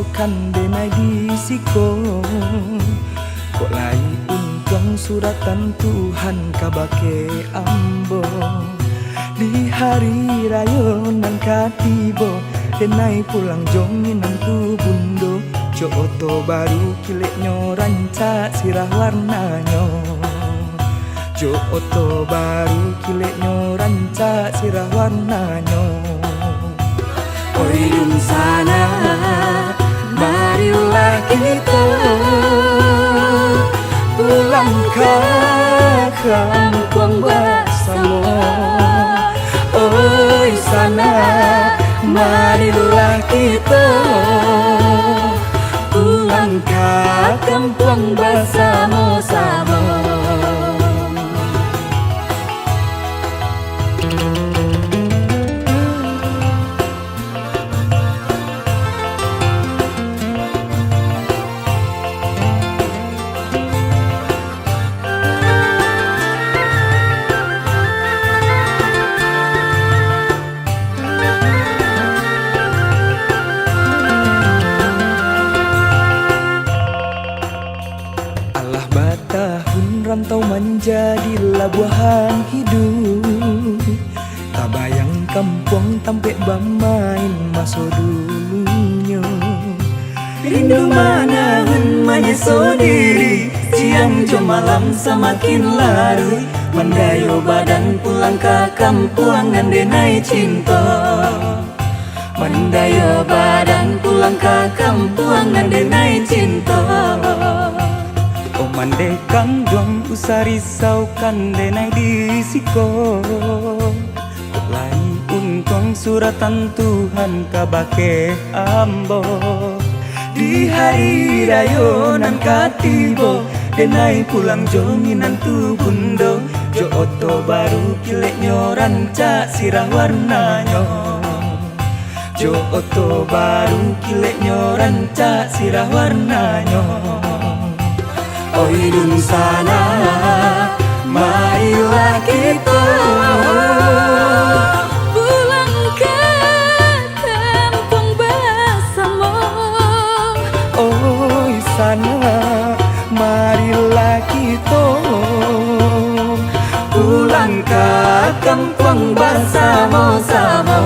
risaukan denai disiko. Kok lai untung suratan Tuhan kabake ambo. Di hari raya nan katibo denai pulang jonginan tu bundo. Jo oto baru kileknyo rancak sirah warnanyo. Jo oto baru kileknyo rancak sirah warnanyo. Oi dun sana, marilah kita pulang ke kampung bersama. Oi sana, marilah kita pulang ke kampung bersama-sama. Rantau menjadi labuhan hidup. Tak bayang kampung tampek bermain masa dulunya. Rindu mana menyeso diri, siang jom malam semakin larut. Mendayo badan pulang ke kampung ngandenai cinta. Mendayo badan pulang ke kampung ngandenai cinta. Mandekang dong usah risaukan denai disiko. Lai untung suratan Tuhan kabake ambo. Di hari raya nan katibo denai pulang jonginan tu bundo. Jo oto baru kileknyo rancak sirah warnanyo. Jo oto baru kileknyo rancak sirah warnanyo. Oi dun sana, marilah kita pulang ke kampung bersama. Oi sana, marilah kita pulang ke kampung bersama-sama.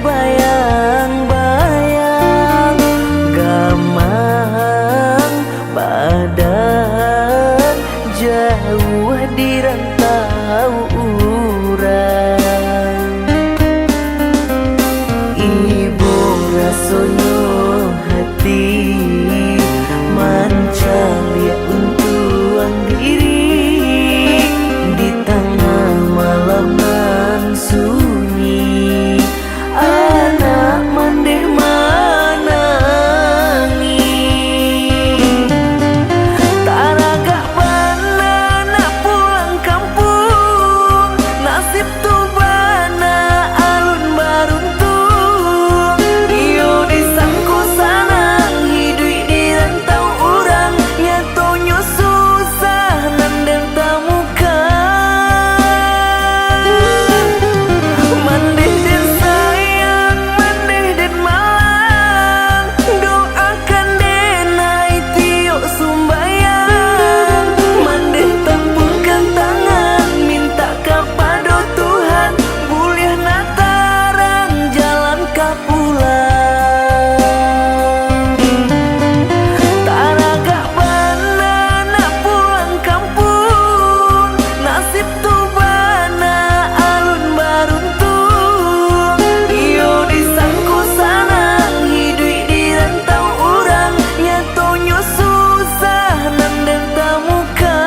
bayang-bayang gamang badan jauh di rantau urang. Ibu rasono hati mancalia untuang diri di tengah malam nan sunyi. Anak mandeh manangi taraga bana nak pulang kampung, nasib tu bana alun baruntung. Iyo disangku sanang hidup di rantau urang, nyatonya susah nandang tamuka. Mandeh dan sayang, mandeh dan malang, doakan denai tiok sumbayang. Mandeh tampungkan tangan, minta kepada Tuhan, boleh natarang jalan ka pulang. Taraga bana nak pulang kampung, nasib tu bana alun baruntung. Iyo disangku sanang hidup di rantau urang, nyatonya susah nandang tamuka.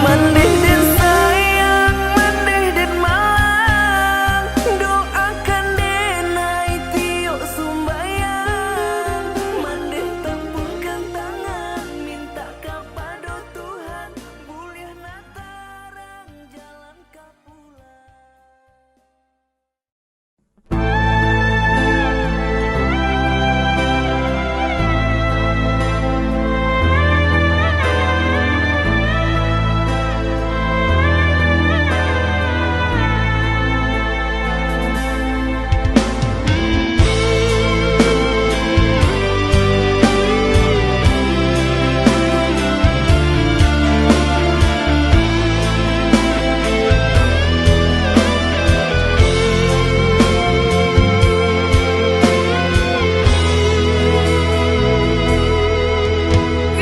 Mandeh dan sayang, mandeh dan malang, doakan denai tiok sumbayang. Mandeh tampungkan tangan, minta kepada Tuhan, boleh natarang jalan ka pulang.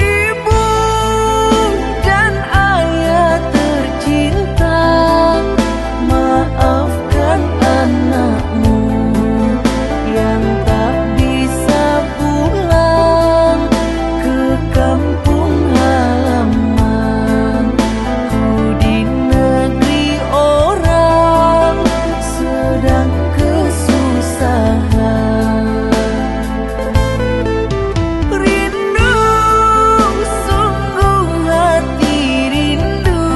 Ibu dan ayah tercinta, maafkan anakmu yang tak bisa pulang ke kampung halaman. Ku di negeri orang sedang kesusahan. Rindu, sungguh hati rindu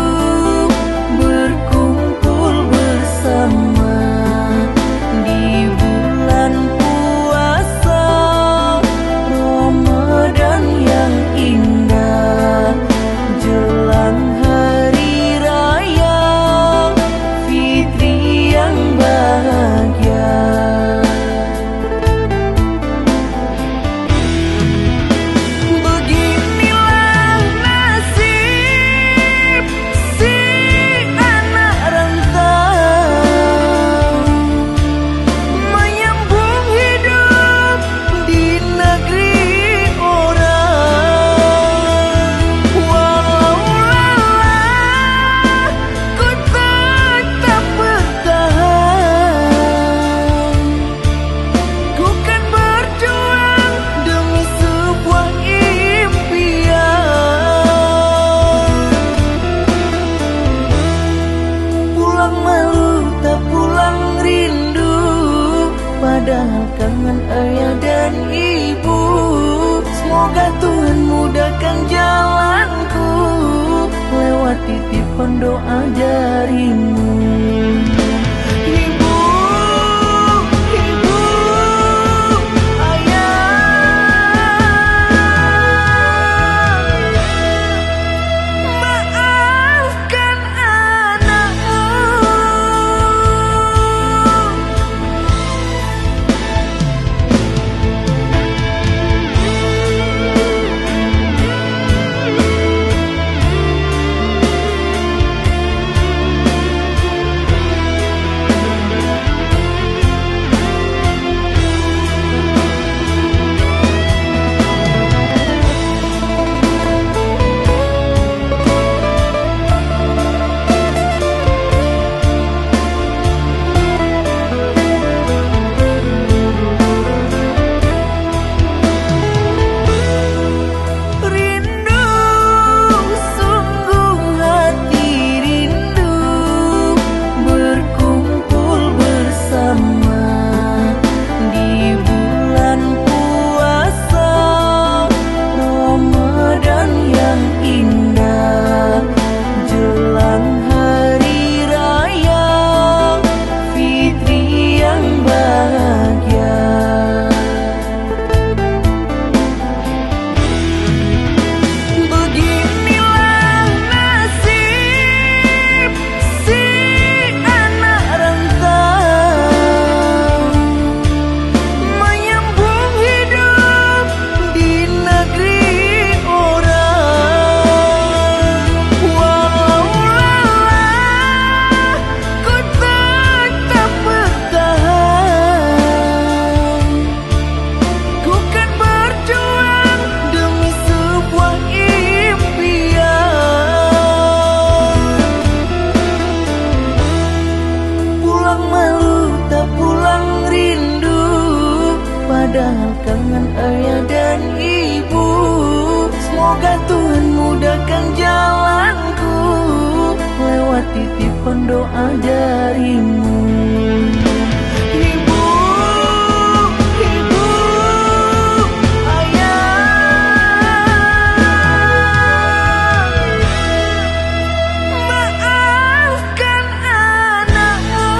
berkumpul bersama di bulan puasa Ramadan yang indah, jelang hari raya Fitri yang bahagia. Beginilah nasib si anak rantau, menyambung hidup di negeri orang. Walau lelah ku tetap bertahan, ku kan berjuang demi sebuah impian. Pulang malu tak pulang rindu, padahal kangen ayah dan ibu. Semoga Tuhan mudahkan jalanku, lewat titipan doa darimu. Ibu, ibu, ayah, maafkan anakmu. pulang rindu, padahal kangen ayah dan ibu. Semoga Tuhan mudahkan jalanku, lewat titipan doa darimu. Ibu, ibu, ayah, maafkan anakmu.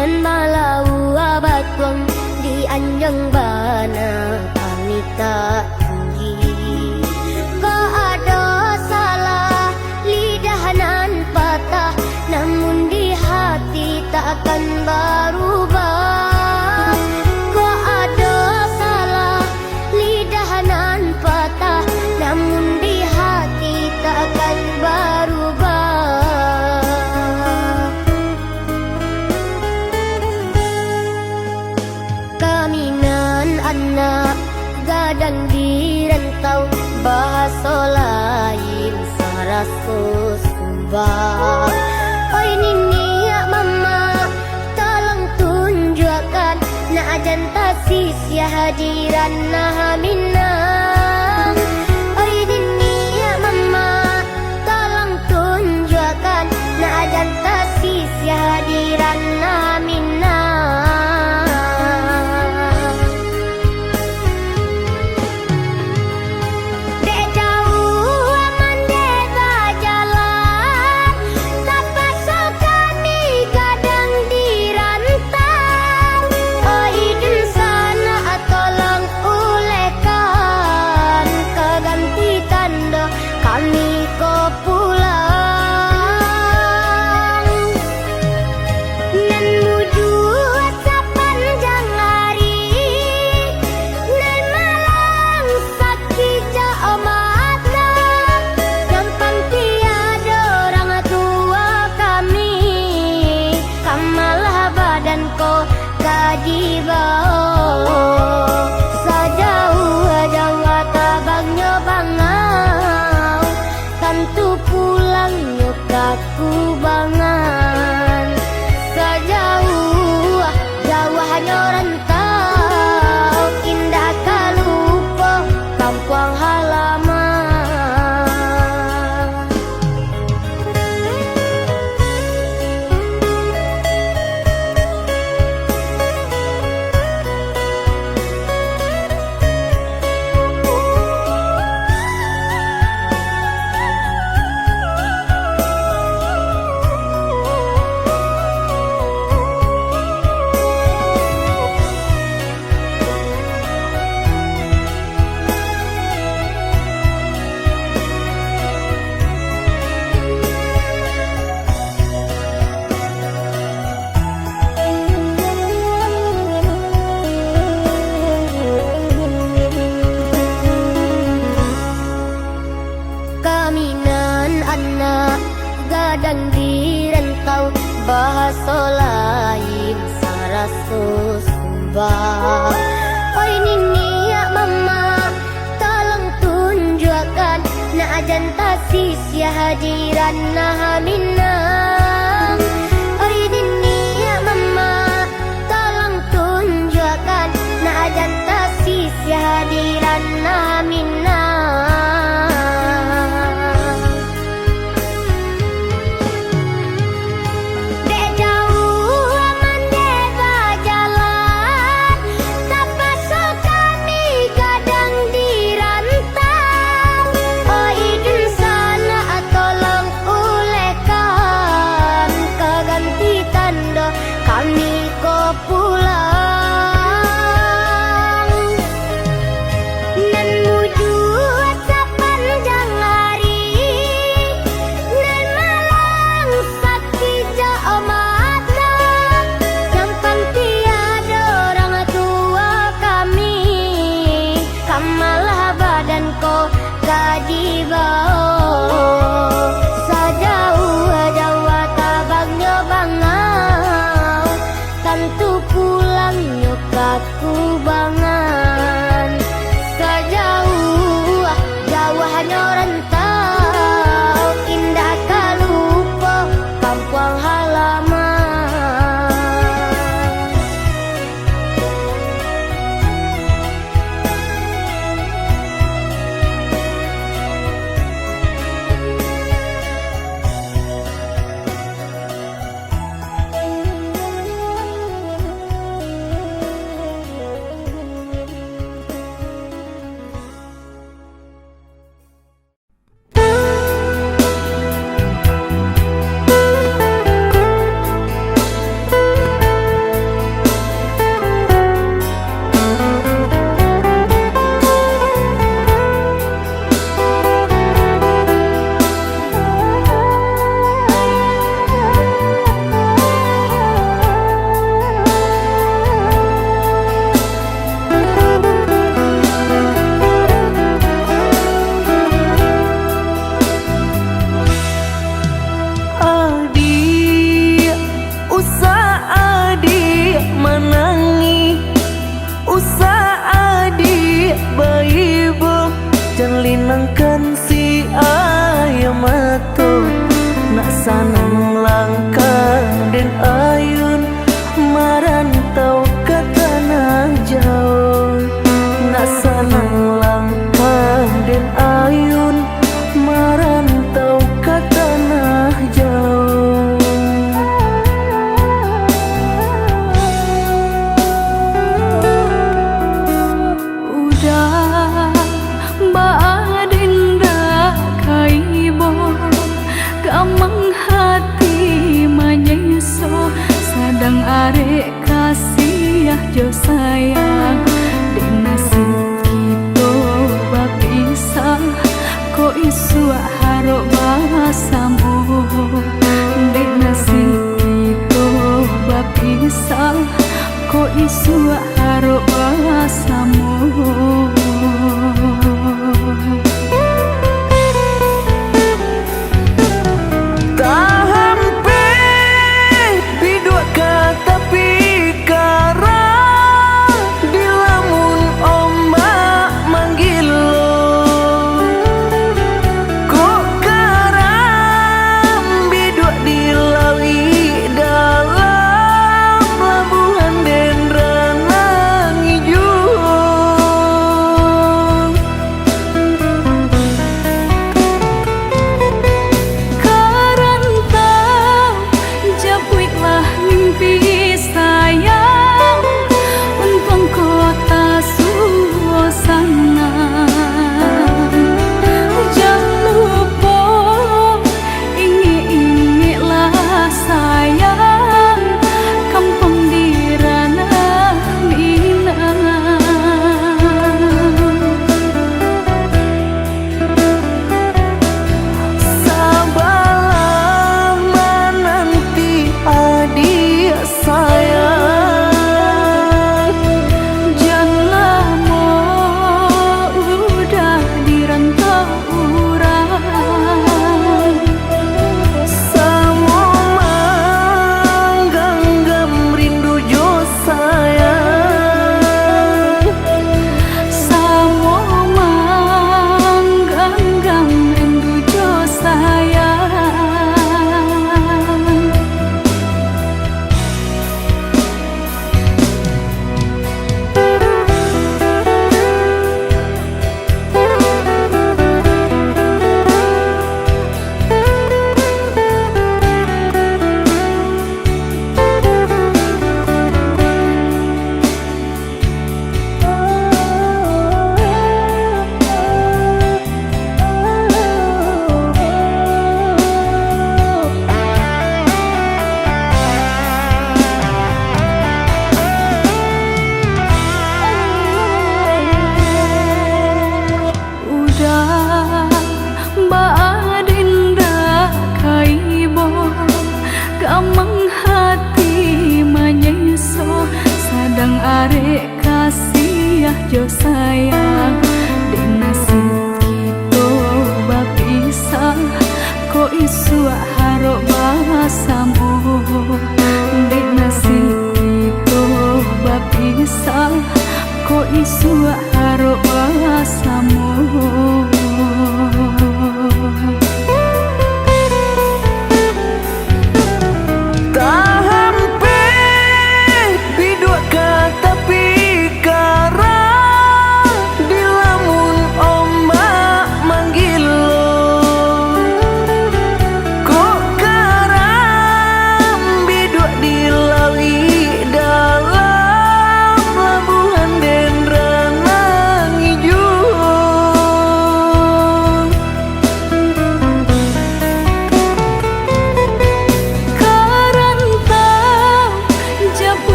dan malau abatuang di anjang bana kami tak tinggi. Kau ada salah lidah nan patah, namun di hati takkan berubah. Kau ada salah lidah nan patah, namun di hati takkan berubah. Kami nan anak gadang di rantau, bahasa lain sarasus sumbang. Oi nini ya mama, tolong tunjukkan na ajan tasis ya hadiran nah minang. Oi nini ya mama, tolong tunjukkan na ajan tasis ya hadiran nah minang. Aku bangan sejauh hanya rantau, indah kalupo kampung halaman. Gadang di rantau, bahasa lain sarasus sumbang. Oi nini ya mama, tolong tunjukkan na ajan tasis ya hadiran nah minang. Oi nini ya mama, tolong tunjukkan na ajan tasis ya hadiran nah minang. pinangkan si ayam mato nak sanang langkah den ayun marantau ke tanah jauh nak sanang langkah den ayun marantau ke tanah jauh. Udah Adinda kaibo gamang hati menyeso sadang arek kasih jo sayang di nasib kita bapisah ko isu harok bahasamu di nasib kita bapisah ko isu harok bahasamu. Gamang hati menyeso sadang arek kasih jo sayang di nasib kita bapisah ko isu harok bahasamu di nasib kita bapisah ko isu harok bahasamu.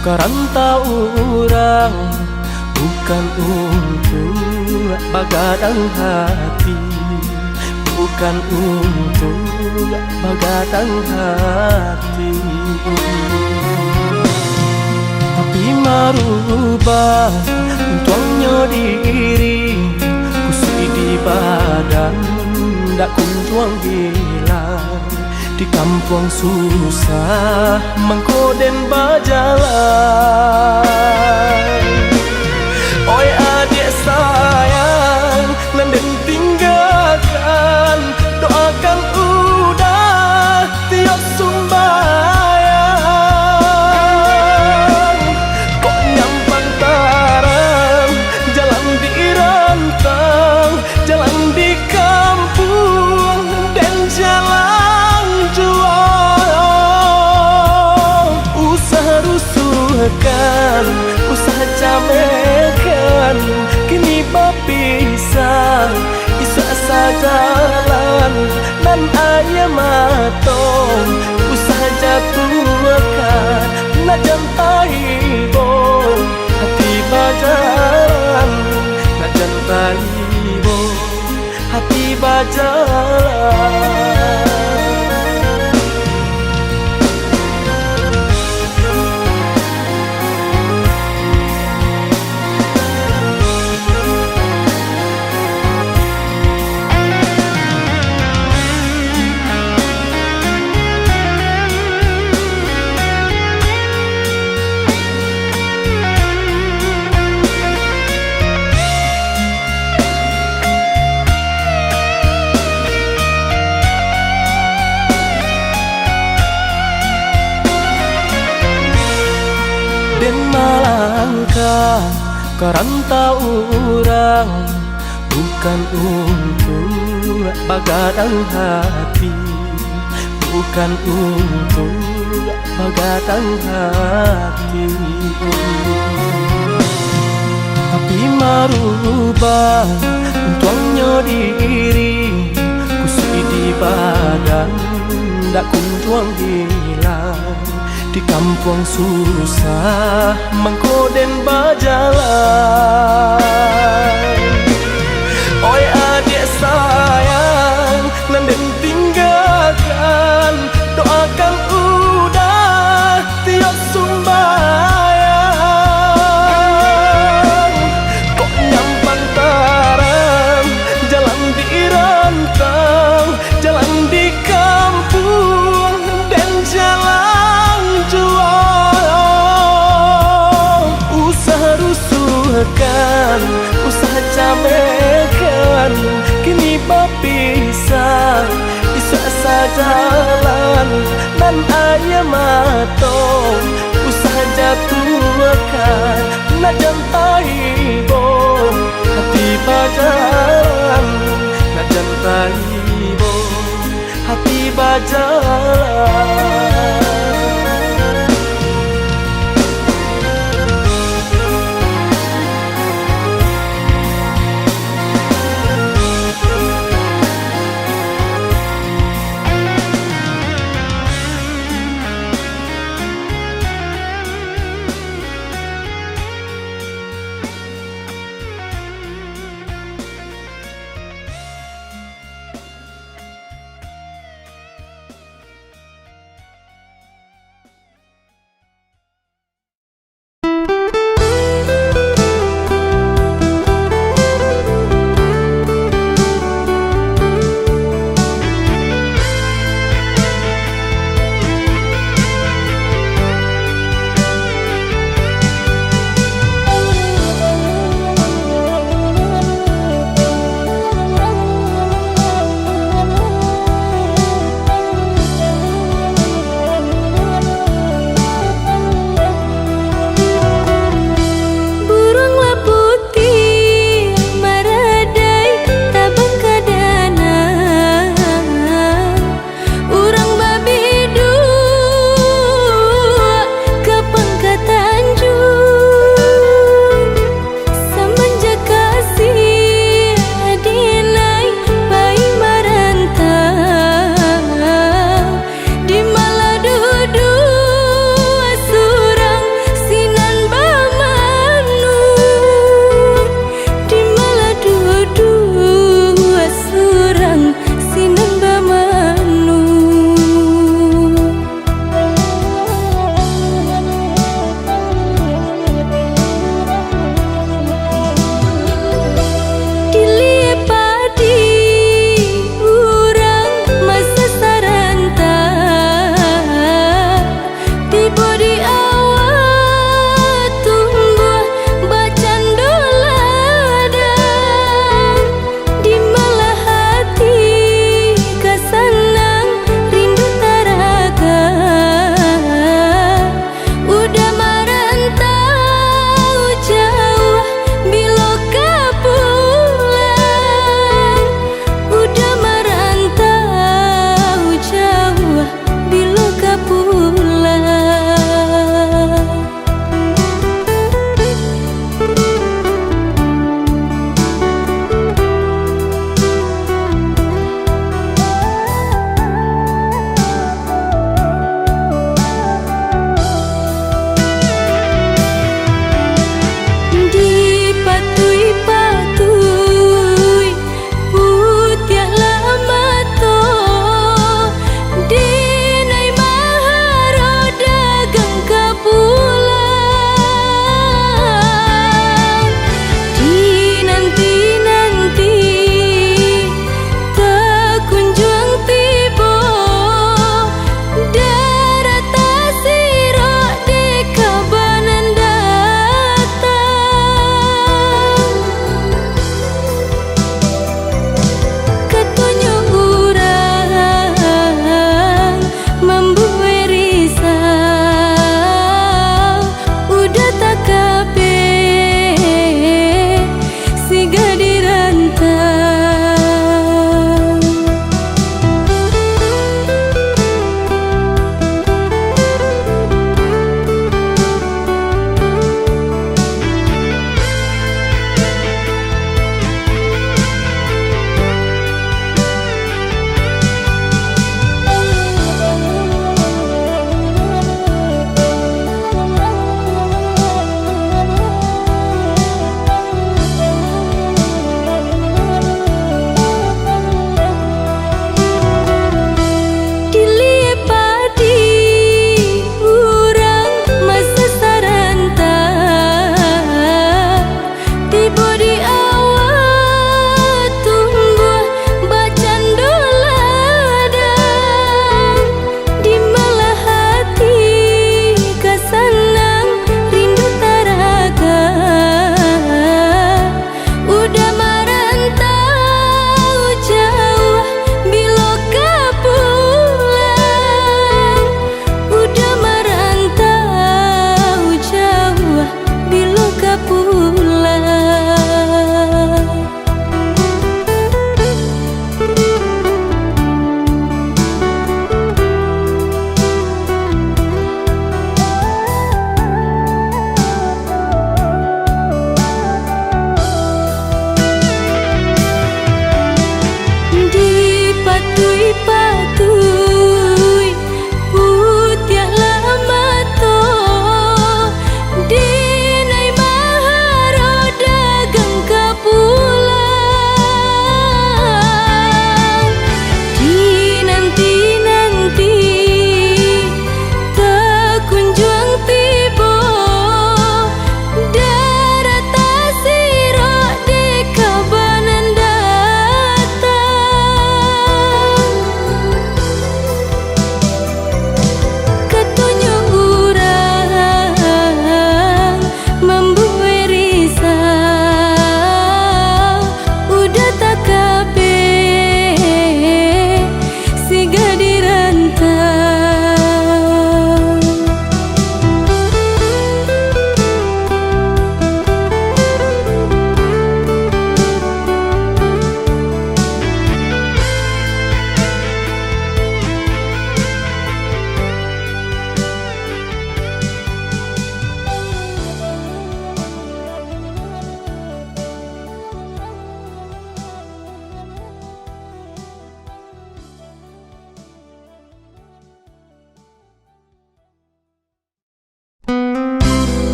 karanta orang, bukan untuk bagadang hati, bukan untuk bagadang hati. Tapi marubah untuknya diri, kusui di badan dak kunjuang hilang. Di kampung susah mengkoden bajalan. Oi adik sayang, nanden tinggalkan, doakan udah tiap sumbayang. Kok nyampang tarang, jalan di rantang, jalan di kampung dan jalan jual. Usaha rusuhkan, usaha camekan, kini bapisah, isa sajalan dan ayam matong. Usaha jatuhkan, najan taibong, hati bajalan, najan taibong, hati bajalan. Den malangka karanta orang, bukan untuk bagadang hati, bukan untuk bagadang hati. Tapi marubah untuknya diri, kusui di badan dak kunjuang hilang. Di kampung susah mengkoden bajalan. Oi adik sayang, nanden tinggalkan, doakan udah tiap sumbayang. Kok nyampang tarang, jalan di rantang, jalan di kampung dan jalan jual. Usaha rusuhkan, usaha camekan, kini bapisah, isa sajalan dan ayam matong. Usaha jatuhkan, najan taibong, hati bajalan, najan taibong, hati bajalan.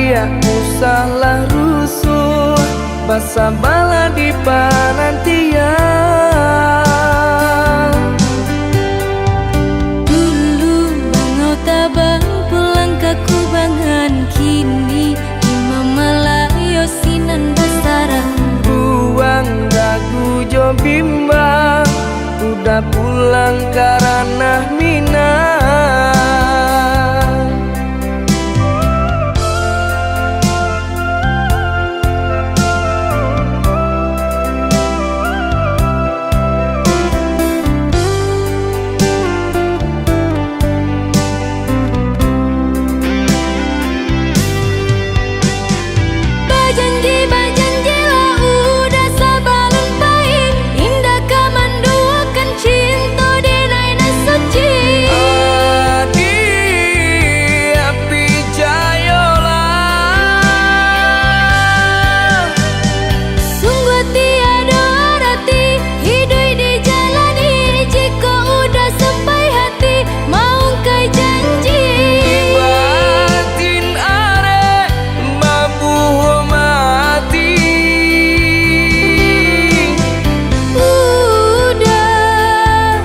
dia usahlah rusuh, basa bala di penantian. Dulu bangau tabang pulang ke kubangan, kini imam malayo sinan besaran. Buang dagu jo bimbang, udah pulang karena Minang. Bajanji lah udah sabalan baik, indah kamanduakan cinta denai na suci. Adi api jayolah, Sungguh tiada arti hidup dijalani, jika udah sampai hati mau kai janji. batin are mabuh mati. Udah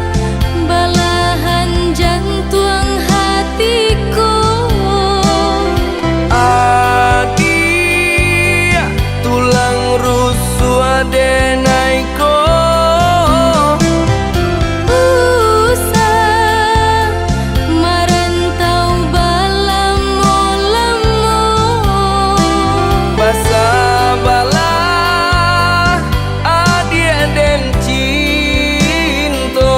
belahan jantung hatiku. Adi tulang rusuk adenaiko. Usah merantau balamo-lamo. Basa bala adi den cinta.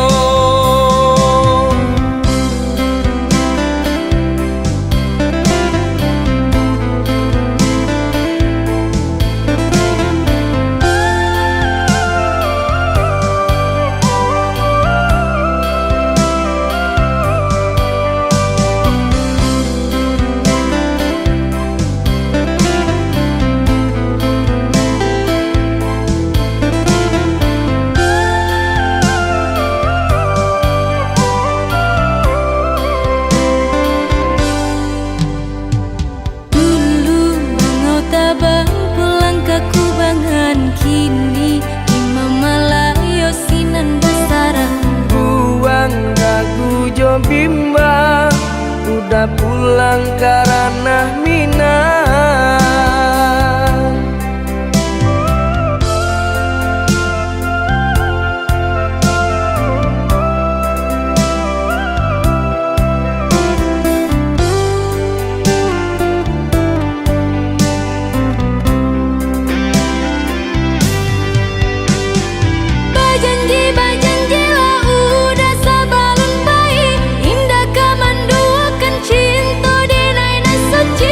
Dulu bangau tabang pulang ke kubangan, kini imam malayo sinan besaran. Buang dagu jo bimbang, udah pulang karena Minang. Bajanji lah udah sabalan baik, indah kamanduakan cinta denai na suci.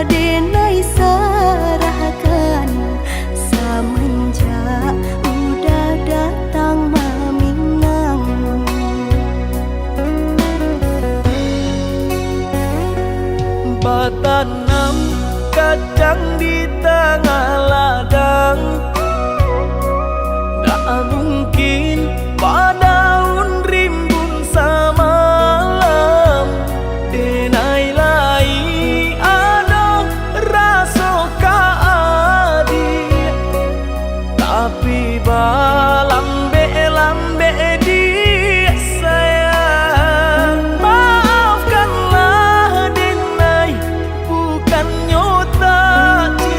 denai serahkan semenjak udah datang meminang. Batanam kacang di tengah ladang, tak mungkin padaun rimbun samalam. Denai lai ada rasa kaadi, tapi lambe di sayang. Maafkanlah denai, bukan nyota cinta.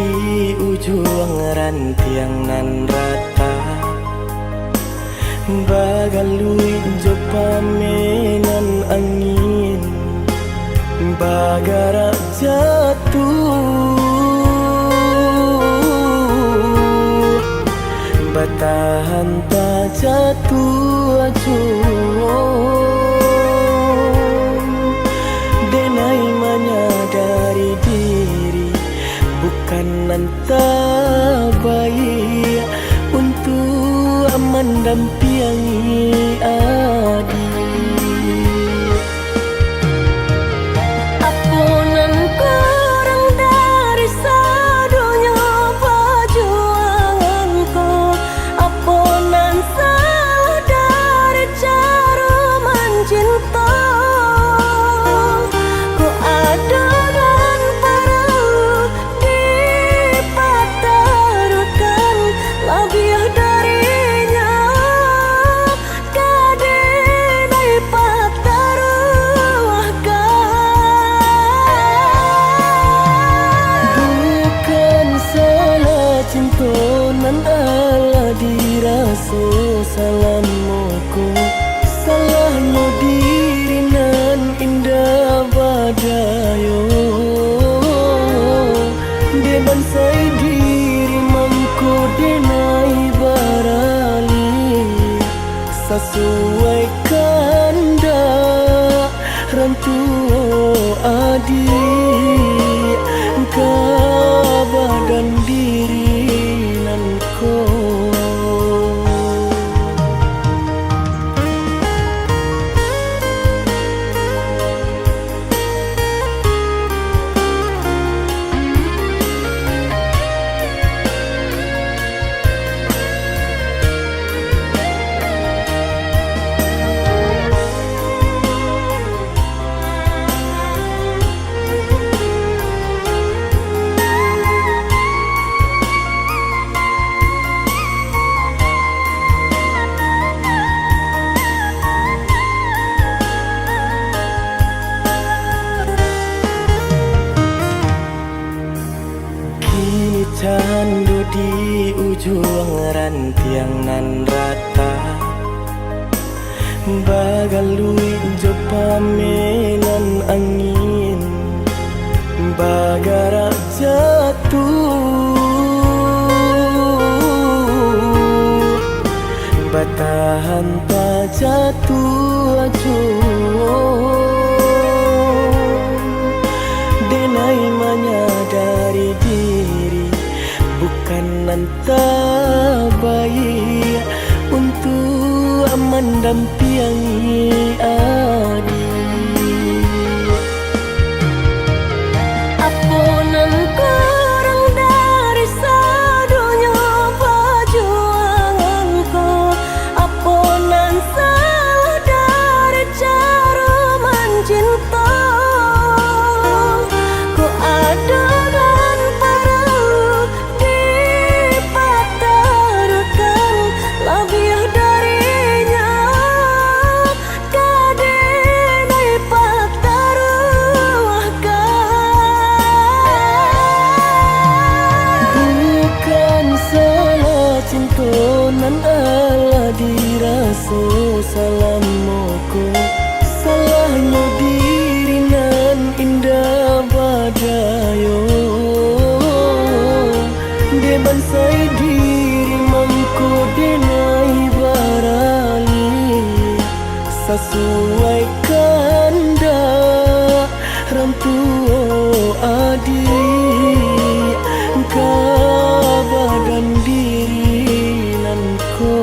di ujung rantiang nan rata, bagalui jo pamenan angin, bagara jatuh, batahan tak jatuh acuh. Denai menyadari diri bukan entah baik untuk mendampingi adik. Apunan kurang dari sadunya perjuanganku, apunan salah dari cara mencinta. Ku ada dan perlu dipatarukan lebih darinya, kadinai pataruahkan. Bukan salah cinta nan ala diraso salamuku, salahnya diri nan indah badayo. Deban sai diri mangku denai barali, sesuai kanda rantu adik ka badan diri nan ko. Kini candu di ujung rantiang nan rata, bagalui jo pamenan angin, bagara jatuh, batahan tak jatuh acuh. Denai menyadari diri bukan entah baik untuk mendampingi adik. Apunan kurang dari sadunya perjuanganku, apunan salah dari cara mencinta. Ku ada dan perlu dipatarukan lebih darinya, kadinai pataruahkan. Bukan salah cinta nan ala diraso salamuku, salahnya diri nan indah badayo. Deban sai diri mangku denai barali, sesuai kanda rantu adik ka badan diri nan ko.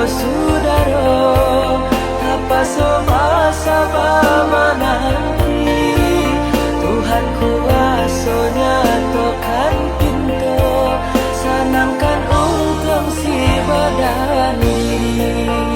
sudaro apa soba-soba menanti Tuhan kuasanya tokan pintu senangkan untung si badan diri.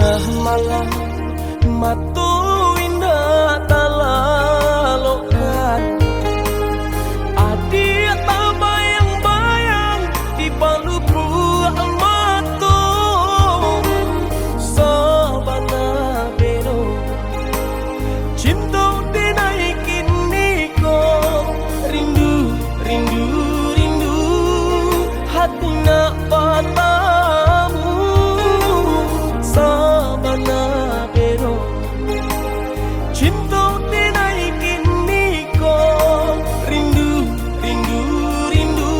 tengah malam matu indah talalokan adik tak bayang-bayang di palupu matu sabana bero cinta dinaikin niko rindu rindu rindu hati nak patamu sabana bero cinta dinaikin niko rindu rindu rindu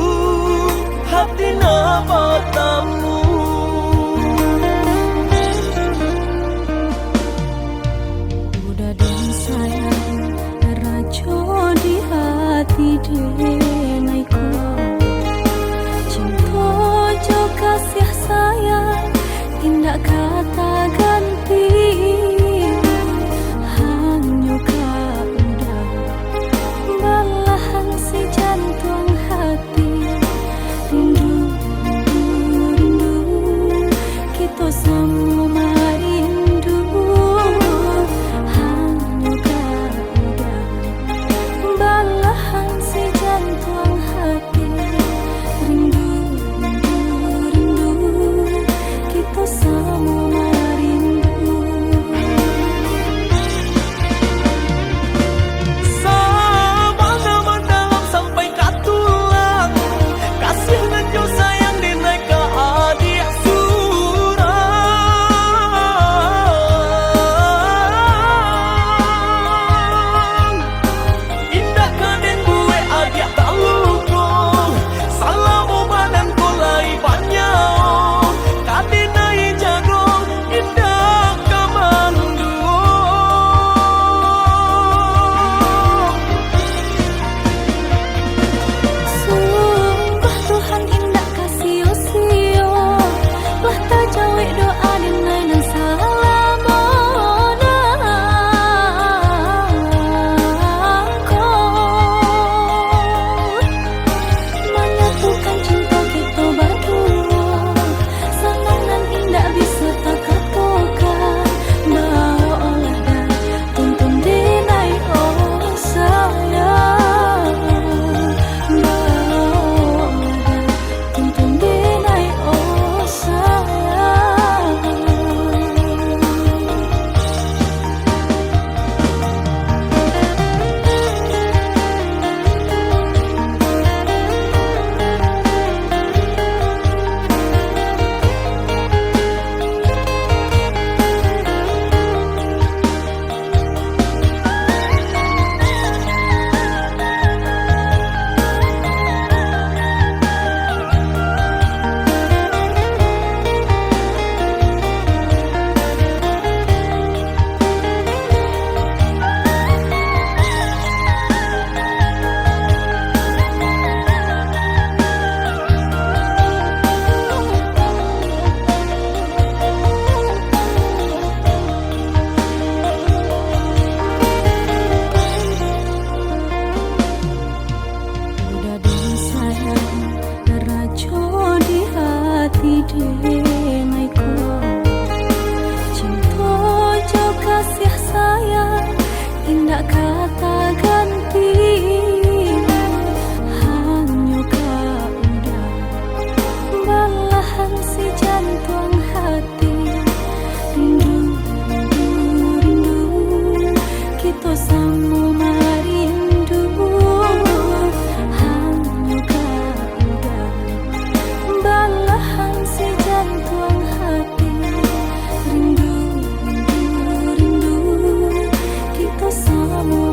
hati nak patamu. Udah dan sayang rajo di hati denaiku cinta jo kasih sayang tindak kata ganti hanya kau udah balahan si jantung hati rindu rindu kita sama rindu hanya kau udah balahan si jantung hati rindu rindu kita sama rindu. Sabana mendalam sampai katulang kasih nanjo sayang dinaik ke adik surang indah kaden gue adik tak luko salamu badan kulai banyak kadenai jago indah kamandu Sungguh Tuhan indah kasih sio lah tak jawe doa dengan dan salamona menyatukan cinta kita berdua senang dan indah bisa tak katakan bawa olah dan tuntun dinai oh sayang bawa olah dan tuntun dinai oh sayang. Udah dan sayang rajo di hati denaiku cinta jo kasih sayang indah kata ganti hanya kau udah balahan si jantung hati rindu rindu kita sama rindu hanya kau udah balahan si jantung hati rindu rindu rindu kita sama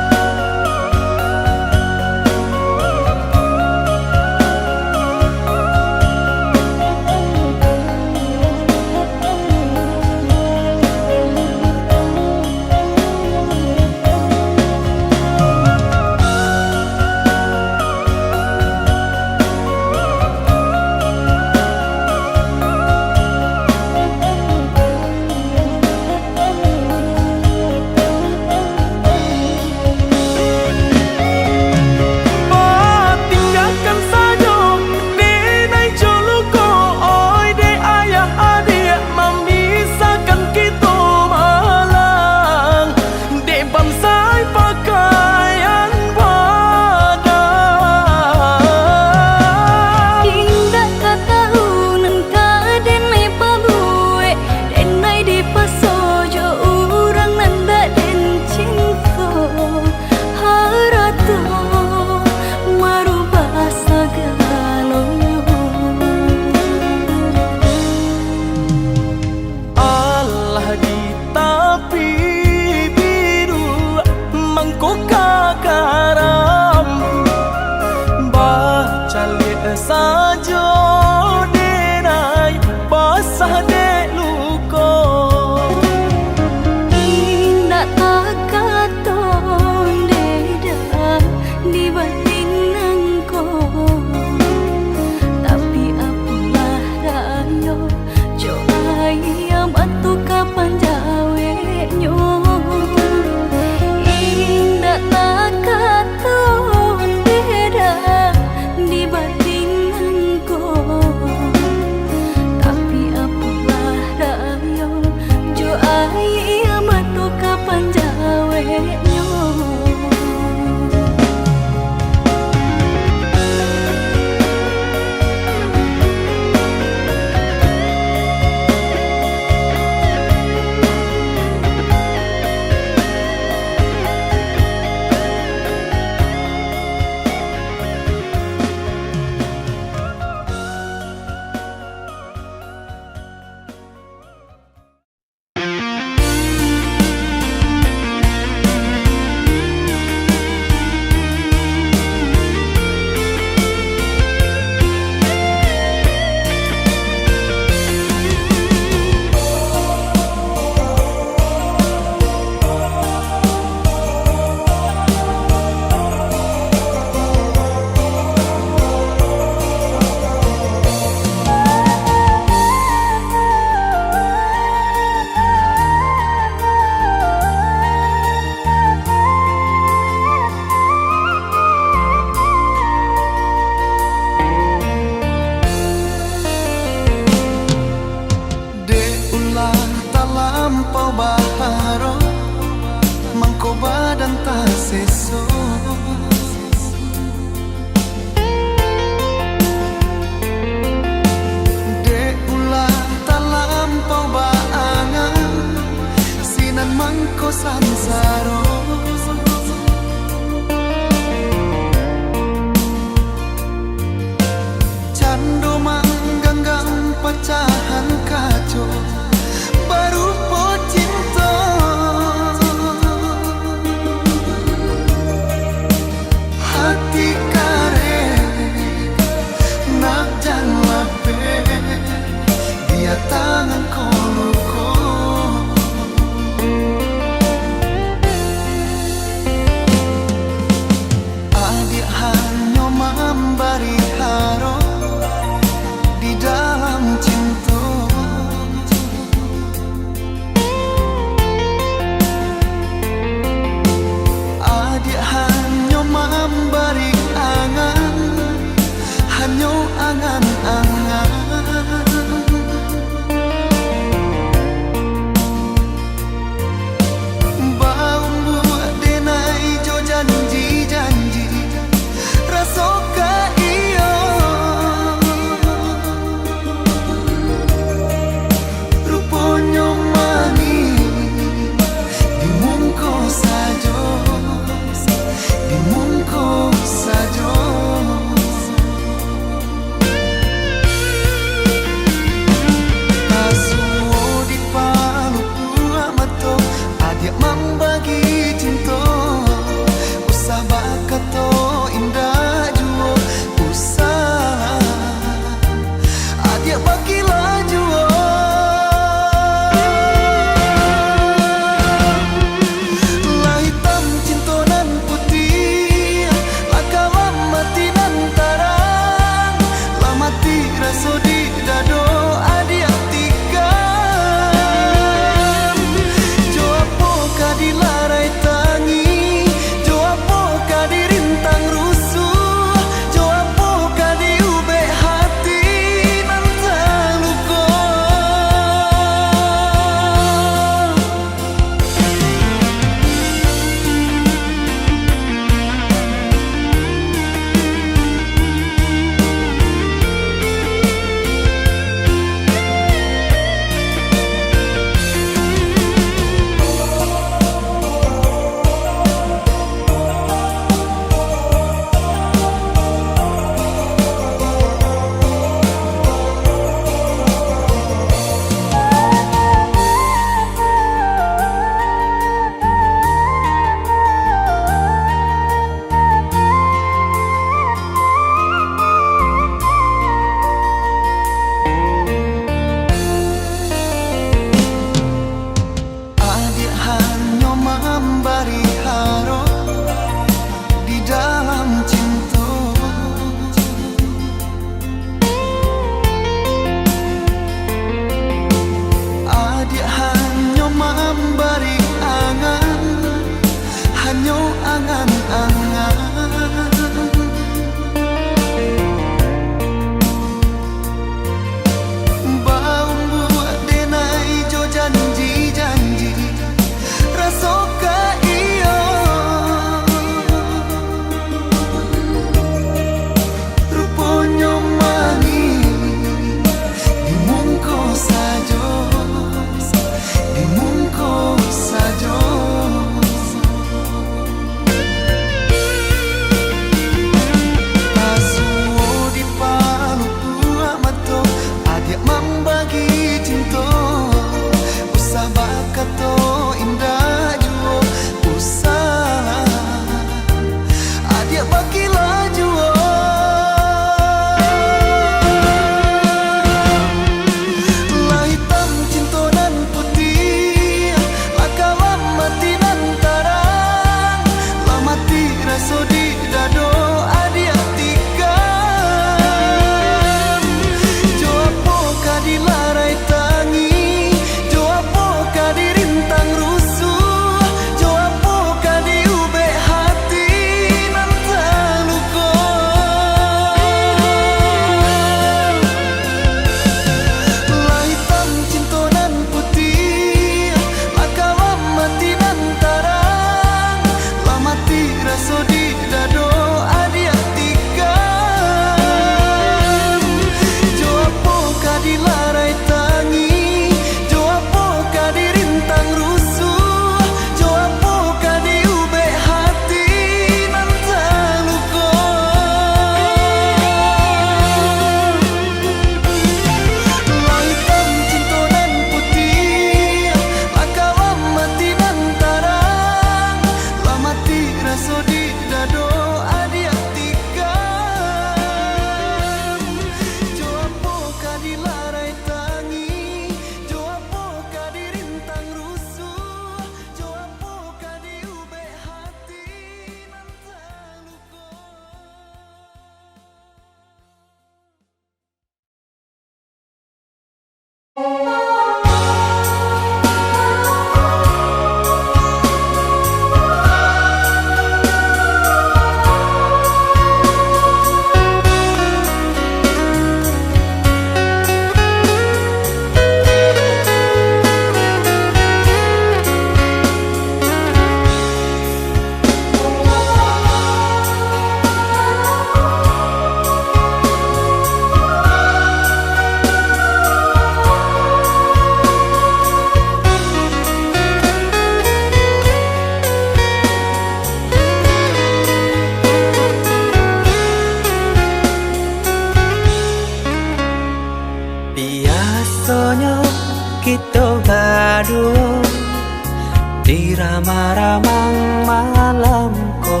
Ramang malamku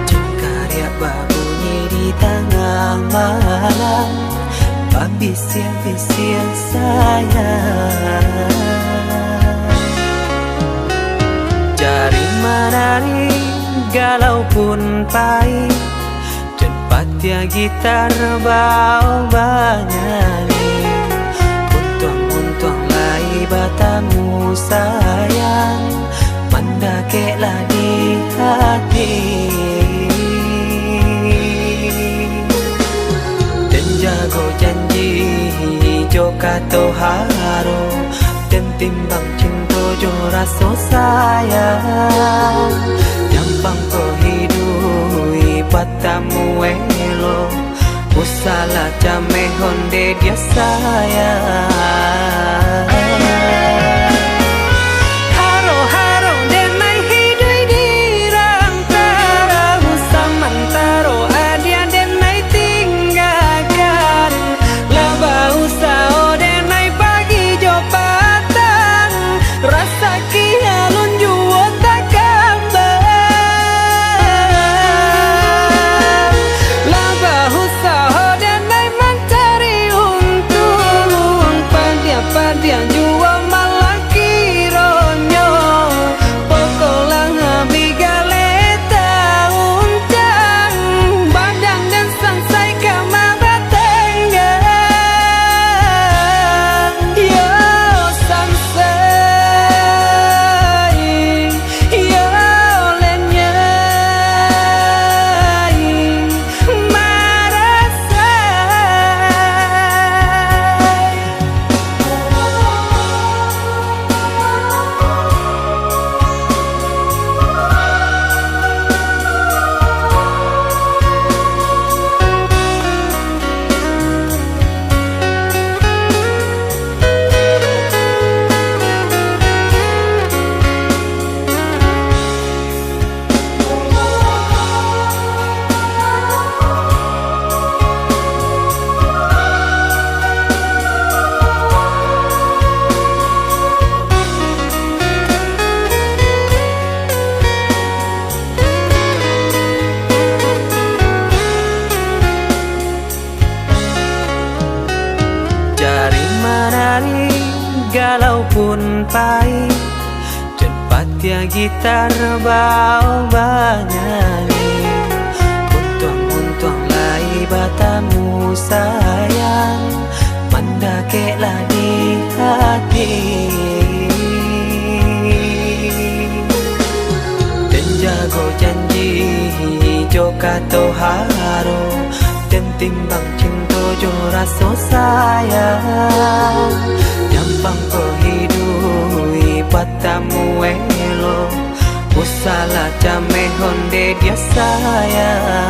Jengkarya berbunyi di tengah malam Babisia-bisia sayang, jari menari galau pun pahit, cepatnya gitar bau banyani. Untung lai batamu sayang, mendakeklah di hati. Dan jago janji jo kato haro, dan timbang cinta jo raso sayang. Jampang ko hidui batamu elo, usala jame honde dia sayang. Haro-haro denai hidui di rantara, usamantaro adia denai tinggalkan. Laba usao denai pagi jo patang, rasa kialun juo tak kabar. Laba usao denai mencari untung, padia-padia juo malah kironyo. Pokolang habi galeta uncang, badang dan sansai kamara tenggang. Yo sansai, yo lenyai, marasai. Jari menari galau pun pahit, cepatnya gitar bau banyani. Untung lai batamu sayang, mendakeklah di hati. Dan jago janji jo kato haro, dan timbang cinta jo raso sayang. Jampang ko hidui batamu elo, usala jame honde dia sayang.